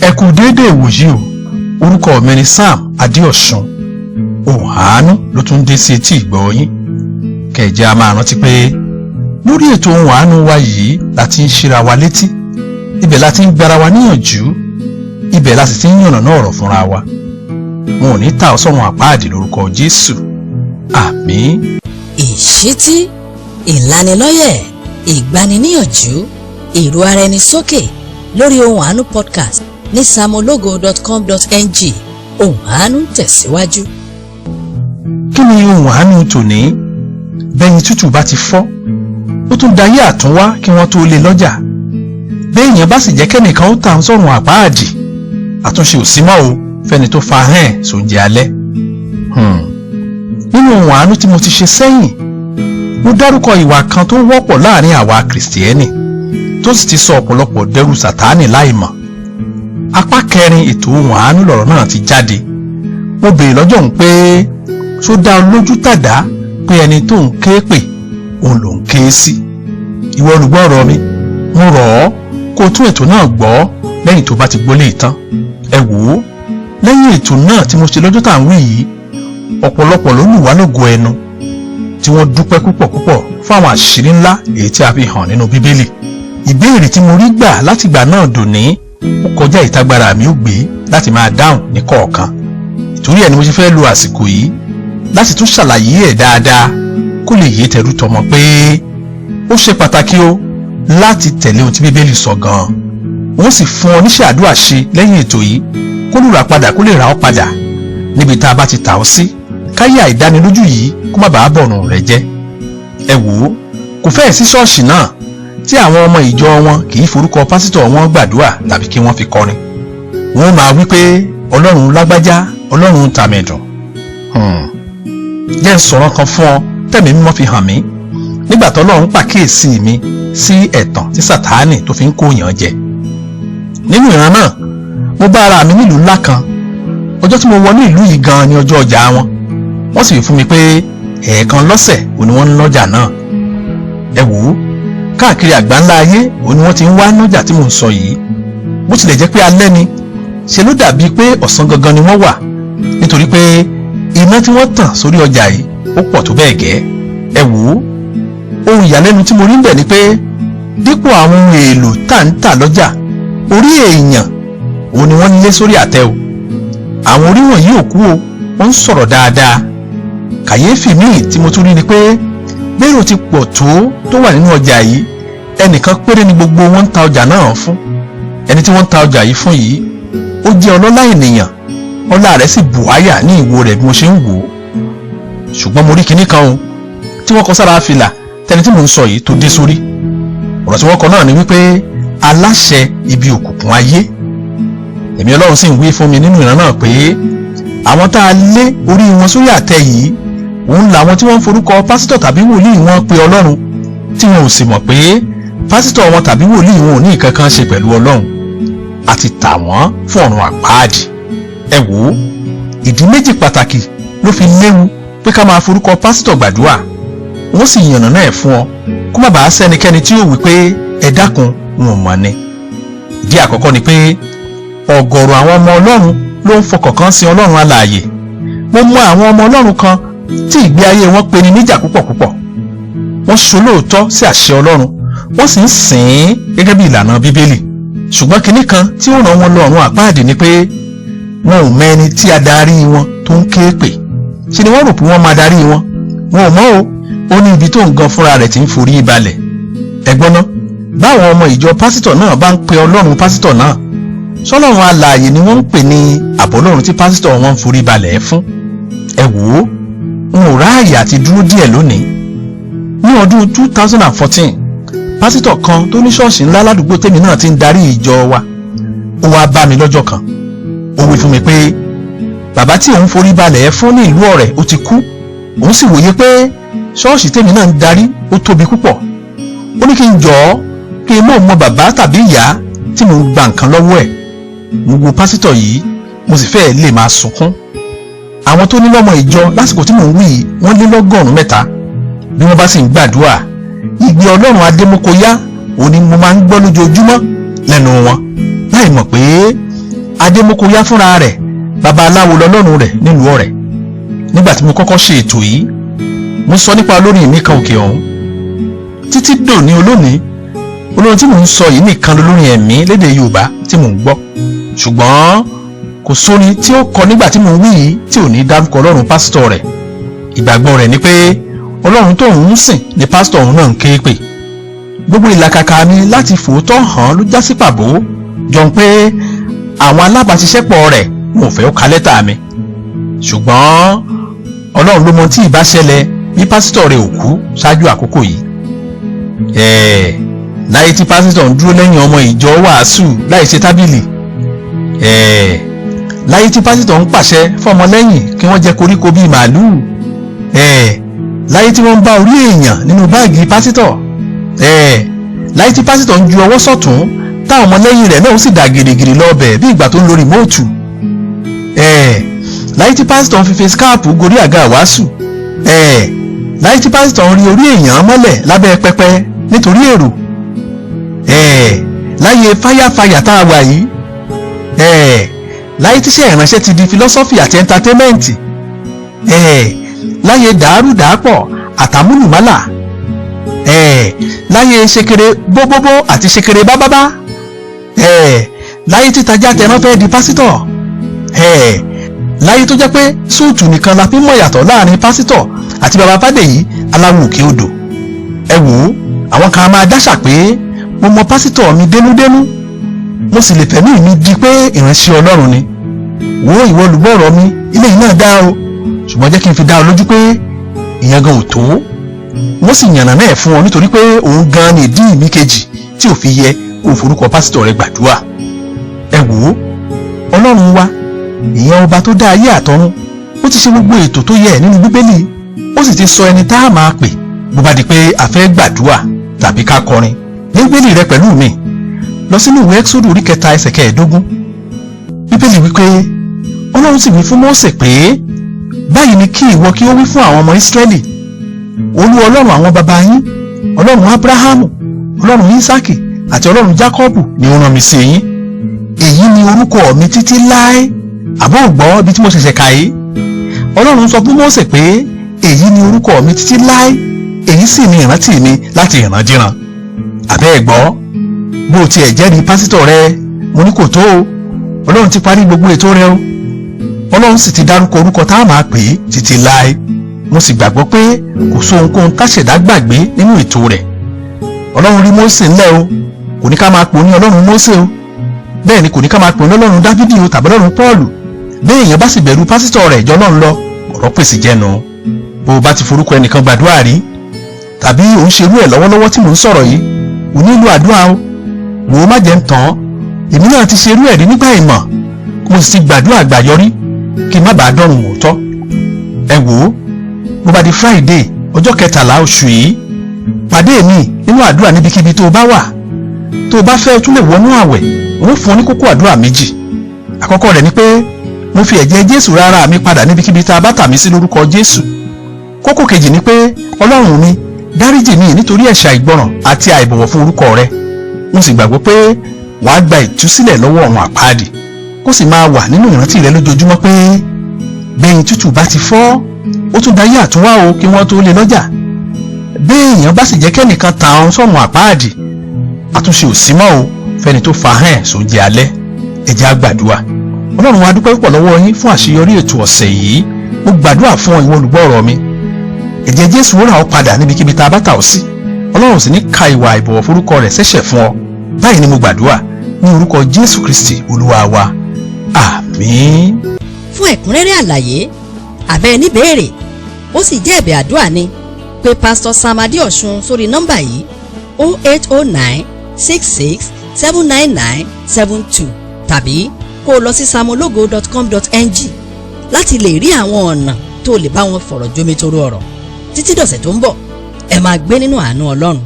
Ẹ kú déédéé ìwòyí o, orúkọ mi ni Sam Adéọ̀sùn. Ohùn àánú ló tún dé sí etí ìgbọ́ yín. Kẹ̀jẹ́ a máa rántí pé lórí ètò ohùn àánú wa yìí la ti ń ṣíra wa létí, ibẹ̀ la ti ń gbára wa níyànjú, ibẹ̀ la sì ti ń yànnàná ọ̀rọ̀ fúnra wa. Wọn ò ní ta ọ́ sọ́run àpáàdì lórúkọ Jésù. Àmín. Ìṣítí, ìlanilọ́yẹ̀, ìgbaniníyànjú, ìró ara ẹni sókè lórí ohùn àánú podcast ní samologo.com.ng. Ohùn àánú tẹ̀síwájú. Kí ni ohùn àánú tòní? Bẹ́yìn tútù bá ti fọ́, ó tún dayé àtúnwá kí wọ́n tó lé lọ́jà. Béèyàn bá sì jẹ́ kẹ́nìkan ó ta sọ́run àpáàdì, àtúnṣe ò sí mọ́ o fẹ́ni tó fa hẹ́n sóúnjẹ alẹ́. Nínú ohùn àánú tí mo ti ṣe sẹ́yìn, mo dárúkọ ìwà kan tó wọ́pọ̀ láàrin àwa Kìrìsìtẹ́nì tó sì ti sọ ọ̀pọ̀lọpọ̀ dẹrù Sátánì láìmọ̀. Apá kẹrin ètò ohùn àánú lọ̀rọ̀ náà ti jáde. Mo béèrè lọ́jọ́ ń pé ṣó dá ọ lójú tàdá pé ẹni tó ń ké pè òun ló ń ké sí. Ìwọ olùgbọ́ ọ̀rọ̀ mi, mo rọ̀ ọ́ kó o tún ètò náà gbọ́ lẹ́yìn tó bá ti gbólé ìtàn. Ẹ wò ó, lẹ́yìn ètò náà tí mo ṣe lọ́jọ́ tá à ń wí yìí, ọ̀pọ̀lọpọ̀ ló lù wá lógo ẹnu tí wọ́n dúpẹ́ púpọ̀ fún àwọn àṣírí ńlá èyí tí a fi hàn nínú Bíbélì. Ìbéèrè tí mo rí gbà látìgbà náà dòní ó kọjá ìtagbára mi ó gbé láti máa dáhùn ní kọ̀ọ̀kan. Ìtorí ẹ̀ ni mo ṣe fẹ́ lo àsìkò yìí láti tún ṣàlàyé ẹ̀ dáadáa kó lè yé tẹrú tọmọ pé ó ṣe pàtàkì o láti tẹ̀lé ohun tí Bíbélì sọ gan-an. Wọ́n sì fún ọ níṣẹ́ àdúrà ṣe lẹ́yìn ètò yìí kó lùrà padà kó lè ra ọ padà níbi tá a bá ti tà ọ́ sí, káyé àìdánilójú yìí kó má bàa bọ̀rùn rẹ̀ jẹ́. Ẹ wò ó, kò fẹ́ẹ̀ sí ṣọ́ọ̀ṣì náà tí àwọn ọmọ ìjọ wọn kì í forúkọ pásítọ̀ wọn gbàdúrà tàbí kí wọ́n fi kọrin. Wọ́n máa wí pé Ọlọ́run lágbájá, Ọlọ́run tàmẹ̀dùn. Jẹ́ ń sọ̀rọ̀ kan fún ọ tẹ̀mí mímọ́ fi hàn mí nígbà t'Ọlọ́run pàkíyèsí mi sí ẹ̀tàn tí Sátánì tó fi ń kó yàn jẹ. Nínú ìran náà, mo bá ara mi nílùú ńlá kan. Ọjọ́ tí mo wọ ní ìlú yìí gan ni ọjọ́ ọjà wọn. Wọ́n sì fún mi pé ẹ̀ẹ̀kan lọ́sẹ̀ òní wọ́n ń lọ́jà náà. Ẹ wò ó, káàkiri àgbáńlá ayé òní wọ́n ti ń wá lọ́jà tí mò ń sọ yìí. Bó tilẹ̀ jẹ́ pé alẹ́ ni, ṣe ló dàbí pé ọ̀sán gangan ni wọ́n wà, nítorí pé iná tí wọ́n tàn sórí ọjà yìí ó pọ̀ tó bẹ́ẹ̀ gẹ́. Ẹ wò ó, ohun ìyàlẹ́nu tí mo rí ń bẹ̀ ni pé dípò àwọn ohun èlò tá ń tà lọ́jà, orí èèyàn òun ni wọ́n lé sórí àtẹ o. Àwọn orí wọ̀nyí ò kú o, wọ́n ń sọ̀rọ̀ dáadáa. Kàyéfì míì tí mo tún rí ni pé bẹ́ẹ̀rù ti pọ̀ tó wà nínú ọjà yìí, ẹnìkan péré ni gbogbo wọn ń ta ọjà náà fún. Ẹni tí wọ́n ń ta ọjà yìí fún yìí, ó jẹ́ ọlọ́lá ènìyàn, ọlá rẹ̀ sì bù háyà ní ìwo rẹ̀ bí mo ṣe ń wò ó. Ṣùgbọ́n mo rí kinní kan o tí wọ́n kọ sára fìlà tẹni tí mò ń sọ yìí tó dé sórí. Ọ̀rọ̀ tí wọ́n kọ náà ni wípé aláṣẹ ibi òkùnkùn ayé. Ẹ̀mí Ọlọ́run sì ń wí fún mi nínú ìran náà pé àwọn tá a lé orí wọn sórí àtẹ yìí, òun làwọn tí wọ́n ń forúkọ pásítọ̀ tàbí wòlíì wọn pe Ọlọ́run, tí wọn ò sì mọ̀ pé pásítọ̀ wọn tàbí wòlíì wọn ò ní nǹkan kan ṣe pẹ̀lú Ọlọ́run, àti tà wọ́n fún ọ̀run àpáàdì. Ẹ wò ó, ìdí méjì pàtàkì ló fi léwu pé ká máa forúkọ pásítọ̀ gbàdúrà. Wọ́n sì yànnàná ẹ̀ fún ọ kó má bàa sẹ́nikẹ́ni tí yóò wí pé ẹ dákun wọn ò mọ̀ ni. Ìdí àkọ́kọ́ ni pé ọ̀gọ̀rọ̀ àwọn ọmọ Ọlọ́run ló ń fọkànkán sí Ọlọ́run alààyè. Mo mọ àwọn ọmọ Ọlọ́run kan tí ìgbé ayé wọn peni níjà púpọ̀. Wọ́n ṣolóòótọ́ sí àṣẹ Ọlọ́run, wọ́n sì ń sìn ín gẹ́gẹ́ bí ìlànà Bíbélì. Ṣùgbọ́n kinní kan tí ó ràn wọ́n lọ ọ̀run àpáàdì ni pé wọn ò mẹ́ni tí adarí wọn tó ń ké pè. Ṣé ni wọ́n rò pé wọ́n máa darí wọn? Wọn ò mọ̀ o, ó ní ibi tó ń gan fúnra rẹ̀ tí ń forí balẹ̀. Ẹ̀gbọ́n náà, báwọn ọmọ ìjọ pásítọ̀ náà bá ń pe Ọlọ́run pásítọ̀ náà, ṣọ́lọ́run alààyè ni wọ́n ń pè ní àbọ́lọ́run tí pásítọ̀ wọn ń forí balẹ̀ fún. Ẹ wò ó, n ò ráàyè àti dúró díẹ̀ lónìí. Ní ọdún 2014, pásítọ̀ kan tó ní ṣọ́ọ̀ṣì ńlá ládùúgbò tèmi náà ti ń darí ìjọ wa, ó wá bá mi lọ́jọ́ kan. Ó wí fún mi pé bàbá tí òun forí balẹ̀ fún ní ìlú Ọ̀rẹ́ ó ti kú. Òun sì wòye pé ṣọ́ọ̀ṣì tèmi náà ń darí ó tóbi púpọ̀. Ó ní kí n jọ̀ọ́ kí n mọ̀ bàbá tàbí ìyá tí mò ń gba nǹkan lọ́wọ́ ẹ̀. Mo wo pásítọ̀ yìí, mo sì fẹ́ẹ̀ lè máa sunkún. Àwọn tó ní lọ́mọ ìjọ lásìkò tí mò ń wí wọ́n lé lọ́gọ́rùn-ún 3. Bí wọ́n bá sì ń gbàdúrà, ìgbé Ọlọ́run adémọ́kọyá òní mo máa ń gbọ́ lójoojúmọ́ lẹ́nu wọn, láì mọ̀ pé Adémọ́kọ̀yá fúnra rẹ̀ babaláwo lọ́lọ́run rẹ̀ nílùú Ọ̀rẹ́. Nígbà tí mo kọ́kọ́ ṣe ètò yìí mo sọ nípa olórin mi kan òkè ọ̀hún. Títí dòní olónìí olórin tí mò ń sọ yìí nìkan lolórin ẹ̀mí lédè Yorùbá tí mò ń gbọ́. Ṣùgbọ́n kò sórin tí ó kọ nígbà tí mò ń wí yìí tí ò ní dárúkọ Ọlọ́run pásítọ̀ rẹ̀. Ìgbàgbọ́ rẹ̀ ni pé Ọlọ́run tó ń sìn ni pásítọ̀ ọ̀hún náà ń ké pè. Gbogbo ìlàkàkà mi láti fòótọ́ hàn ló já sí pàbó jọ ń pé àwọn alábàáṣiṣẹ́pọ̀ rẹ̀ wọn ò fẹ́ ó ka lẹ́tà mi. Ṣùgbọ́n Ọlọ́run ló mọ tí ìbá ṣẹlẹ̀ bí pásítọ̀ rẹ̀ ò kú ṣáájú àkókò yìí. Láyé tí pásítọ̀ ń dúró lẹ́yìn ọmọ ìjọ wàásù láì ṣe tábìlì. Láyé tí pásítọ̀ ń pàṣẹ fọmọlẹ́yìn kí wọ́n jẹ koríko bíi màálùú. Láyé tí wọ́n ń bá orí èèyàn nínú báàgì pásítọ̀. Láyé tí pásítọ̀ ń ju ọwọ́ sọ̀tún táwọn ọmọlẹ́yìn rẹ̀ náà sì dà gìrìgìrì lọ́bẹ̀ bí ìgbà tó ń lo rìmóòtù. Láyé tí pásítọ̀ ń fi face cap gorí àga wàásù. Láyé tí pásítọ̀ ń rí orí èèyàn mọ́lẹ̀ lábẹ́ pẹpẹ nítorí èrò. Láyé fáyàfáyà tá a wà yìí. Láyé tíṣẹ́ ìránṣẹ́ ti di philosophy àti entertainment. Láyé dàárúdàápọ̀ àtàmúlùmálà. Láyé ṣekere bóbóbó àti ṣekere bábábá. Láyé títajà tẹran fẹ́ di pásítọ̀. Láyé tó jẹ́ pé súùtù nìkan la fi mọ̀ yàtọ̀ láàrin pásítọ̀ àti bàbá Fádèyí aláwọ̀ òkè odò. Ẹ wò ó àwọn kan máa dáṣà pé mo mọ pásítọ̀ mi dénúdénú mo sì lè fẹ̀mí mi di pé ìránṣẹ́ Ọlọ́run ni. Wo ìwọ olùgbọ́rọ̀ mi ilé yìí náà dá o ṣùgbọ́n jẹ́ kí n fi dá ọ lójú pé ìyẹn gan ò tó. Wọ́n sì yànnà náà fún ọ nítorí pé òun gan ni ìdí mi kejì tí ò fi yẹ kó o forúkọ pásítọ̀ rẹ gbàdúrà. Ẹ wò ó Ọlọ́run wa ìyẹn ọba tó dá ayé àtọ̀run ó ti ṣe gbogbo ètò tó yẹ nínú Bíbélì ó sì ti sọ ẹni tá a máa pè bó bá di pé a fẹ́ gbàdúrà tàbí ká kọrin. Ní Bíbélì rẹ pẹ̀lú mi lọ sínú ìwé Ẹ́kísódù orí 3 ẹsẹ̀ 15. Bíbélì wípé Ọlọ́run sì wí fún Mósè pé báyìí ni kí ìwọ kí ó wí fún àwọn ọmọ Ísírẹ́lì Olúwa Ọlọ́run àwọn baba yín Ọlọ́run Ábúráhámù Ọlọ́run Ísákì àti Ọlọ́run Jákọ́bù ni ó rán mi sí yín. Èyí ni orúkọ mi títí láé. Àbọ̀ ògbọ́ ibi tí mo ṣẹ̀ṣẹ̀ kà yìí. Ọlọ́run sọ fún Mósè pé èyí ni orúkọ mi títí láé èyí sì ni ìrántí mi láti ìrandíran. Àbẹ́ ẹ̀ gbọ́ bó tiẹ̀ jẹ́rìí pásítọ̀ rẹ mo ní kò tó o. Ọlọ́run ti parí gbogbo ètò rẹ o. Ọlọ́run sì ti dárúkọ orúkọ tá a máa pè é títí láé. Mo sì gbàgbọ́ pé kò sóhunkóhun táṣẹ̀dá gbàgbé nínú ètò rẹ̀. Ọlọ́run rí Mósè ńlẹ̀ o kò ní ká máa pò ní Ọlọ́run Mósè o bẹ́ẹ̀ ni kò ní ká máa pò ní Ọlọ́run Dáfídì o tàbí Ọlọ́run Pọ́ọ̀lù. Bẹ́ẹ̀ èèyàn bá sì bẹ̀rù pásítọ̀ rẹ̀ jọ Ọlọ́run lọ ọ̀rọ̀ pèsè jẹ́nu. Bó o bá ti forúkọ ẹnìkan gbàdúrà rí tàbí òun ṣerú ẹ̀ lọ́wọ́lọ́wọ́ tí mò ń sọ̀rọ̀ yìí ò nílò àdúrà o. Wò ó má jẹ́ ń tàn èmi náà ti ṣerú ẹ̀ rí nígbà ìmọ̀ mo sì ti gbàdúrà àgbàyọrí kí n má bàa dọ́run òótọ́. Ẹ wò ó bó bá di Friday ọjọ́ 13 oṣù yìí pàdé mi nínú àdúrà níbikíbi tó o bá wà. Tó o bá fẹ́ tún lè wọnú àwẹ̀ òun fún ọ ní kókó àdúrà méjì. Àkọ́kọ́ rẹ̀ ni pé mo fi ẹ̀jẹ̀ Jésù rárá mi padà níbikíbi tá a bá tà mí sí lórúkọ Jésù. Kókó kejì ni pé Ọlọ́run mi dáríjì mi nítorí ẹ̀ṣẹ̀ ìgbọràn àti àìbọ̀wọ̀ fún orúkọ rẹ. Mo sì gbàgbọ́ pé wàá gba ìtúsílẹ̀ lọ́wọ́ ọ̀run àpáàdì kó sì máa wà nínú ìrántí rẹ lójoojúmọ́ pé bẹ́yìn tútù bá ti fọ́ ó tún dayé àtúnwá o kí wọ́n tó lé lọ́jà. Béèyàn bá sì jẹ́ kẹ́nìkan ta ọ̀hún sọ̀run àpáàdì àtúnṣe ò sí mọ́ o fẹ́ni tó fa hàn sóúnjẹ alẹ́. Ẹ jẹ́ á gbàdúrà. Ọlọ́run wa dúpẹ́ púpọ̀ lọ́wọ́ yín fún àṣeyọrí ètò ọ̀sẹ̀ yìí. Mo gbàdúrà fún ìwọ olùgbọ́ ọ̀rọ̀ mi. Ẹ̀jẹ̀ Jésù ó rà ọ́ padà níbikíbi tá a bá tà ọ́ sí. Ọlọ́run sì ní ka ìwà ìbọ̀wọ̀ forúkọ rẹ̀ sẹ́ṣẹ̀ fún ọ. Báyìí ni mo gbàdúrà ní orúkọ Jésù Kristi Olúwa wa. Àmín. Fún ẹ̀kúnrẹ́rẹ́ àlàyé àbẹ́ níbèrè ó sì jẹ́ ẹ̀bẹ̀ àdúrà ni pé Pastor Sam Adéọ̀ṣun sórí nọ́mbà yìí 0809 66 799 72 tàbí kó o lọ sí samologo.com.ng láti lè rí àwọn ọ̀nà tó lè bá wọn fọ̀rọ̀ jómitoro ọ̀rọ̀. Títí dọ̀sẹ̀ tó ń bọ̀ ẹ máa gbé nínú àánú Ọlọ́run.